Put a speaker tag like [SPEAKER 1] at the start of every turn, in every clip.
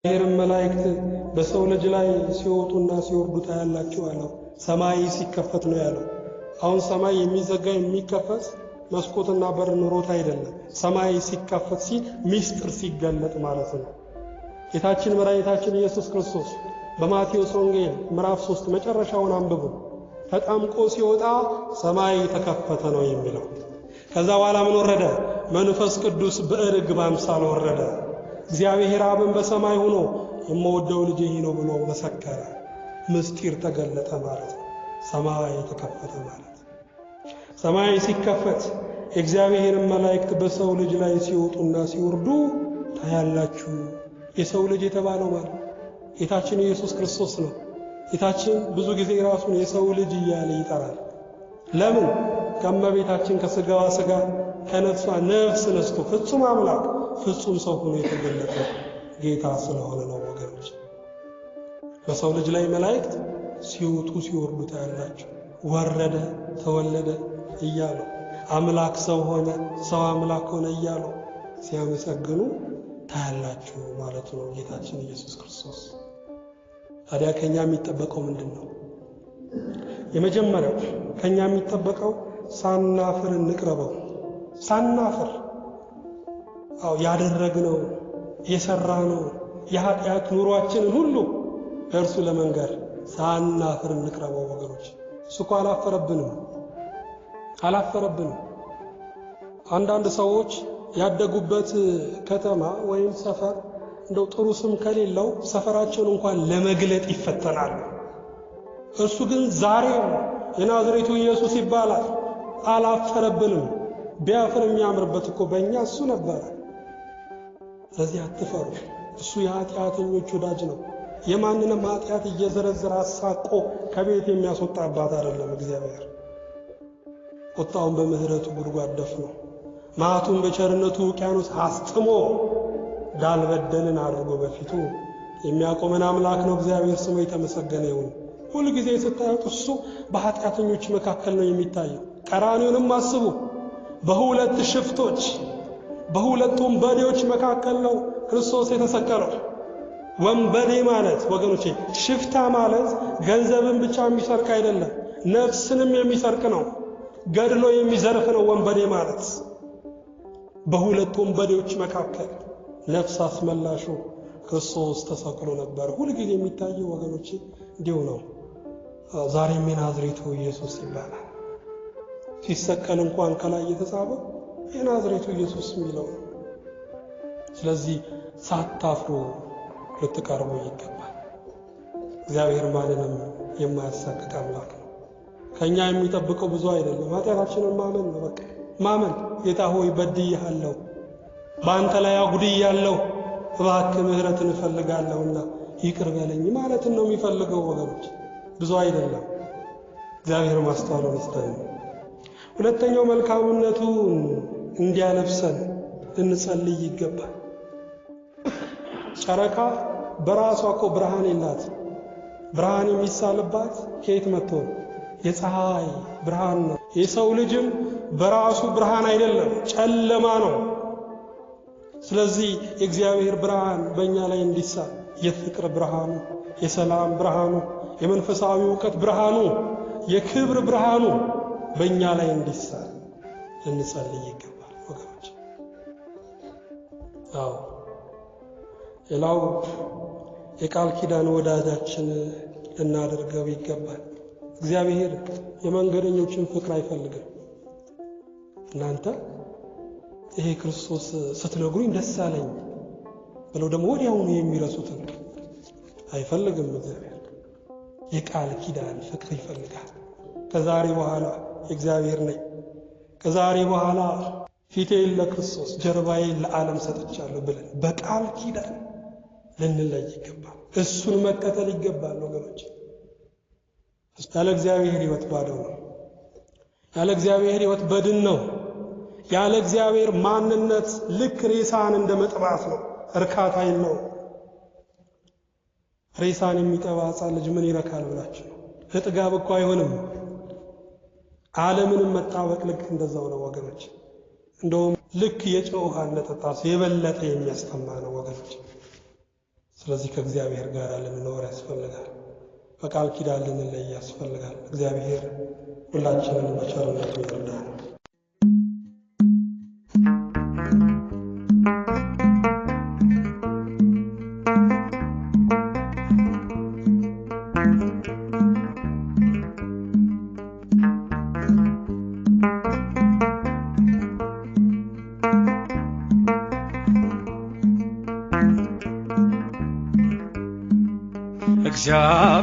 [SPEAKER 1] የእግዚአብሔር መላእክት በሰው ልጅ ላይ ሲወጡና ሲወርዱ ታያላችሁ አለው። ሰማይ ሲከፈት ነው ያለው። አሁን ሰማይ የሚዘጋ የሚከፈት መስኮትና በር ኑሮት አይደለም። ሰማይ ሲከፈት ሚስጥር ሲገለጥ ማለት ነው። ጌታችን መድኃኒታችን ኢየሱስ ክርስቶስ በማቴዎስ ወንጌል ምዕራፍ 3 መጨረሻውን አንብቡ። ተጠምቆ ሲወጣ ሰማይ ተከፈተ ነው የሚለው። ከዛ በኋላ ምን ወረደ? መንፈስ ቅዱስ በርግብ አምሳል ወረደ። እግዚአብሔር አብን በሰማይ ሆኖ የምወደው ልጄ ይህ ነው ብሎ መሰከረ። ምስጢር ተገለጠ ማለት ነው። ሰማይ ተከፈተ ማለት። ሰማይ ሲከፈት የእግዚአብሔር መላእክት በሰው ልጅ ላይ ሲወጡና ሲወርዱ ታያላችሁ። የሰው ልጅ የተባለው ማለት ጌታችን ኢየሱስ ክርስቶስ ነው። ጌታችን ብዙ ጊዜ ራሱን የሰው ልጅ እያለ ይጠራል። ለምን? ከእመቤታችን ከሥጋዋ ሥጋ ከነፍሷ ነፍስ ነስቶ ፍጹም አምላክ ፍጹም ሰው ሆኖ የተገለጠ ጌታ ስለሆነ ነው ወገኖች። በሰው ልጅ ላይ መላእክት ሲወጡ ሲወርዱ ታያላችሁ። ወረደ ተወለደ እያሉ አምላክ ሰው ሆነ ሰው አምላክ ሆነ እያሉ ሲያመሰግኑ ታያላችሁ ማለት ነው ጌታችን ኢየሱስ ክርስቶስ። ታዲያ ከኛ የሚጠበቀው ምንድነው? የመጀመሪያው ከኛ የሚጠበቀው ሳናፍር እንቅረበው። ሳናፍር ያደረግነው የሰራነው የኃጢአት ኑሯችንን ሁሉ እርሱ ለመንገር ሳናፍር እንቅረበው ወገኖች። እሱ እኮ አላፈረብንም። አንዳንድ ሰዎች ያደጉበት ከተማ ወይም ሰፈር እንደው ጥሩ ስም ከሌለው ሰፈራቸውን እንኳን ለመግለጥ ይፈተናሉ። እርሱ ግን ዛሬም የናዝሬቱ ኢየሱስ ይባላል። አላፈረብንም። ቢያፍር የሚያምርበት እኮ በእኛ እሱ ነበር። ስለዚህ አትፈሩ። እሱ የኃጢአተኞች ወዳጅ ነው። የማንንም ኃጢአት እየዘረዘረ አሳቆ ከቤት የሚያስወጣ አባት አይደለም እግዚአብሔር። ቁጣውን በምህረቱ ጉድጓድ ደፍኖ መዓቱን በቸርነቱ ውቅያኖስ አስጥሞ ዳልበደልን አድርጎ በፊቱ የሚያቆመን አምላክ ነው እግዚአብሔር። ስሙ የተመሰገነ ይሁን። ሁሉ ጊዜ ስታዩት እሱ በኃጢአተኞች መካከል ነው የሚታየው። ቀራንዮንም አስቡ። በሁለት ሽፍቶች በሁለት ወንበዴዎች መካከል ነው ክርስቶስ የተሰቀለው። ወንበዴ ማለት ወገኖቼ፣ ሽፍታ ማለት ገንዘብን ብቻ የሚሰርቅ አይደለም፣ ነፍስንም የሚሰርቅ ነው። ገድሎ የሚዘርፍ ነው ወንበዴ ማለት። በሁለት ወንበዴዎች መካከል ነፍስ አስመላሹ ክርስቶስ ተሰቅሎ ነበር። ሁሉ ጊዜ የሚታየው ወገኖቼ እንዲሁ ነው። ዛሬም የናዝሬቱ ኢየሱስ ይባላል። ሲሰቀል እንኳን ከላይ የተጻፈው የናዝሬቱ ኢየሱስ የሚለው። ስለዚህ ሳታፍሩ ልትቀርቡ ይገባል። እግዚአብሔር ማንንም የማያሳቅቅ አምላክ ነው። ከኛ የሚጠብቀው ብዙ አይደለም። ኃጢአታችንን ማመን ነው። በቃ ማመን። ጌታ ሆይ በድዬሃለሁ፣ በአንተ ላይ አጉድያለሁ፣ እባክህ ምሕረትን እፈልጋለሁና ይቅር በለኝ ማለት ነው የሚፈልገው ወገኖች፣ ብዙ አይደለም። እግዚአብሔር ማስተዋሉን ይስጠን። ሁለተኛው መልካምነቱ እንዲያለብሰን ልንጸልይ ይገባል። ጨረቃ በራሷ እኮ ብርሃን የላት። ብርሃን የሚሳልባት ከየት መጥቶ? የፀሐይ ብርሃን ነው። የሰው ልጅም በራሱ ብርሃን አይደለም፣ ጨለማ ነው። ስለዚህ የእግዚአብሔር ብርሃን በእኛ ላይ እንዲሳል የፍቅር ብርሃኑ፣ የሰላም ብርሃኑ፣ የመንፈሳዊ ዕውቀት ብርሃኑ፣ የክብር ብርሃኑ በእኛ ላይ እንዲሳል ልንጸልይ ይገባል ወገኖች። ሌላው የቃል ኪዳን ወዳጃችን ልናደርገው ይገባል። እግዚአብሔር የመንገደኞችን ፍቅር አይፈልግም። እናንተ ይሄ ክርስቶስ ስትነግሩኝ ደስ አለኝ ብለው ደግሞ ወዲያውኑ የሚረሱትን አይፈልግም እግዚአብሔር። የቃል ኪዳን ፍቅር ይፈልጋል። ከዛሬ በኋላ እግዚአብሔር ነኝ፣ ከዛሬ በኋላ ፊቴን ለክርስቶስ ጀርባዬን ለዓለም ሰጥቻለሁ ብለን በቃል ኪዳን ልንለይ ይገባል። እሱን መከተል ይገባል ወገኖች። ያለ እግዚአብሔር ሕይወት ባዶ ነው። ያለ እግዚአብሔር ሕይወት በድን ነው። ያለ እግዚአብሔር ማንነት ልክ ሬሳን እንደ መጥባት ነው፣ እርካታ የለውም። ሬሳን የሚጠባ ሕፃን ልጅ ምን ይረካል ብላችሁ ነው? ለጥጋብ እኮ አይሆንም። ዓለምንም መጣበቅ ልክ እንደዛው ነው ወገኖች። እንደውም ልክ የጨው ውሃ እንደጠጣ የበለጠ የሚያስጠማ ነው ወገኖች። ስለዚህ ከእግዚአብሔር ጋር ልንኖር ያስፈልጋል። በቃል ኪዳን ልንለይ ያስፈልጋል። እግዚአብሔር ሁላችንን በቸርነቱ ይርዳን።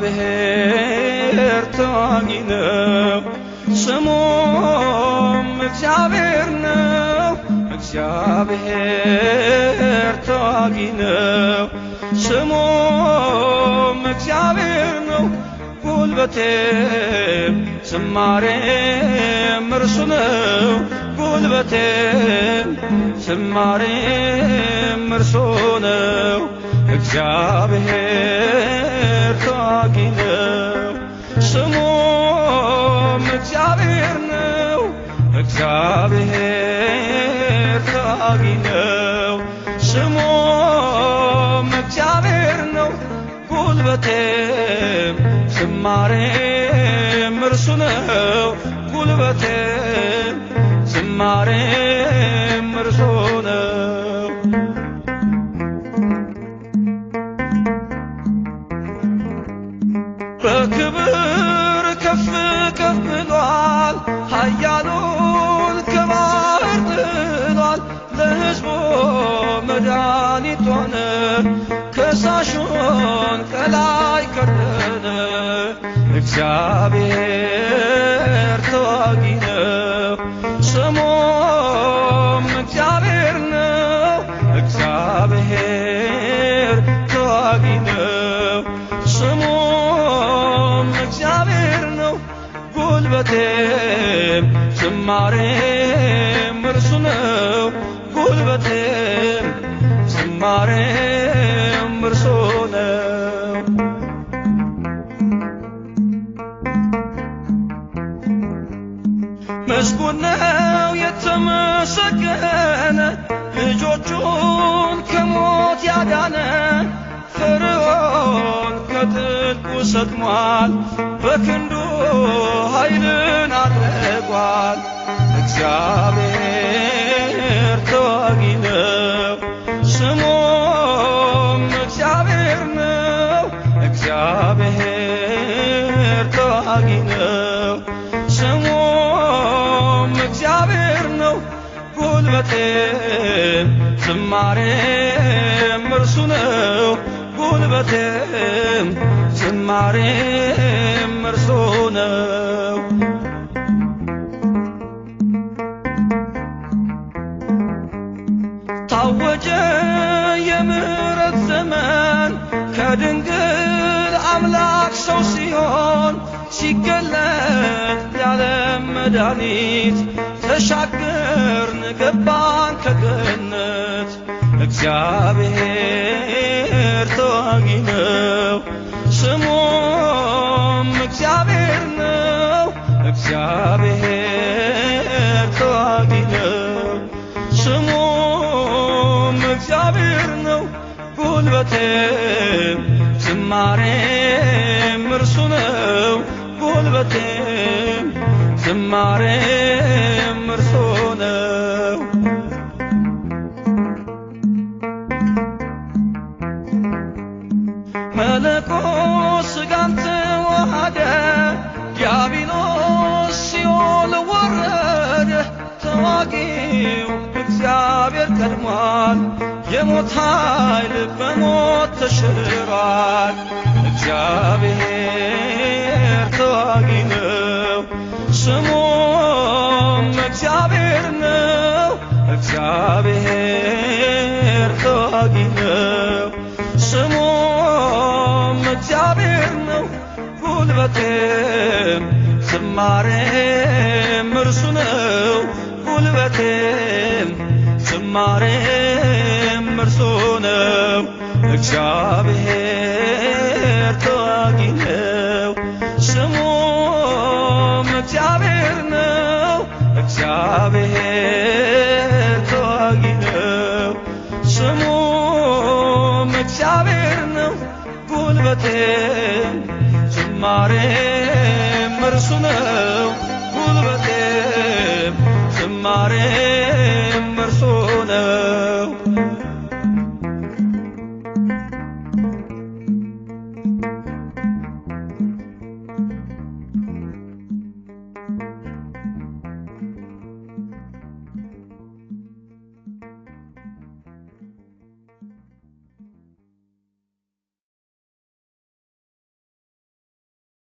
[SPEAKER 2] እግዚአብሔር ተዋጊ ነው፣ ስሙም እግዚአብሔር ነው። እግዚአብሔር ተዋጊ ነው፣ ስሙም እግዚአብሔር ነው። ጉልበቴም ዝማሬም እርሱ ነው። ጉልበቴም ዝማሬም እርሱ ነው። እግዚአብሔር ተዋጊ ነው፣ ስሙም እግዚአብሔር ነው። እግዚአብሔር ተዋጊ ነው፣ ስሙም እግዚአብሔር ነው። ጉልበቴም ዝማሬም እርሱ ነው። ጉልበቴም ዝማሬም እርሱ ነው። በክብር ከፍ ከፍ ብሏል፣ ኃያሉን ከባህር ጥሏል። ለሕዝቡ መድኃኒት ሆነ፣ ከሳሹን ከላይ ከደነ። እግዚአብሔር ተዋጊ ነው፣ ስሙም እግዚአብሔር ነው። እግዚአብሔር ተዋጊ ነው፣ ስሙም እግዚአብሔር ነው። ጉልበቴም ዝማሬም እርሱ ነው። ጉልበቴም ዝማሬም እርሱ ነው። ምስጉን ነው የተመሰገነ፣ ልጆቹን ከሞት ያዳነ። ፈርዖን ከጥልቁ ሰጥሟል፣ በክንዱ ኃይልን አድርጓል። እግዚአብሔር ተዋጊ ነው፣ ስሙም እግዚአብሔር ነው። እግዚአብሔር ተዋጊ ነው፣ ስሙም እግዚአብሔር ነው። ጉልበቴም ዝማሬም እርሱ ነው። ጉልበቴም ዝማሬም እርሱ ነው። ታወጀ የምሕረት ዘመን፣ ከድንግል አምላክ ሰው ሲሆን። ሲገለጥ የዓለም መድኃኒት፣ ተሻገርን ገባን ከገነት። እግዚአብሔር ተዋጊ ነው፣ ስሙም እግዚአብሔር ነው። እግዚአብሔር ተዋጊ ነው፣ ስሙም እግዚአብሔር ነው። ጉልበቴም ዝማሬም እርሱ ነው። ጉልበቴም ዝማሬም እርሱ ነው። መለኮት ሥጋን ተዋሃደ፣ ዲያብሎስ ሲኦል ወረደ። ተዋጊው እግዚአብሔር ቀድሟል፣ የሞት ኃይል በሞት ተሽሯል። እግዚአብሔር ተዋጊ ነው፣ ስሙም እግዚአብሔር ነው። እግዚአብሔር ተዋጊ ነው፣ ስሙም እግዚአብሔር ነው። ጉልበቴም ዝማሬም እርሱ ነው። ጉልበቴም ዝማሬም እርሱ ነው። እግዚአብሔር ተዋጊ ነው፣ ስሙም እግዚአብሔር ነው። እግዚአብሔር ተዋጊ ነው፣ ስሙም እግዚአብሔር ጉልበቴም ዝማሬም እርሱ ነው ጉልበቴም ዝማሬ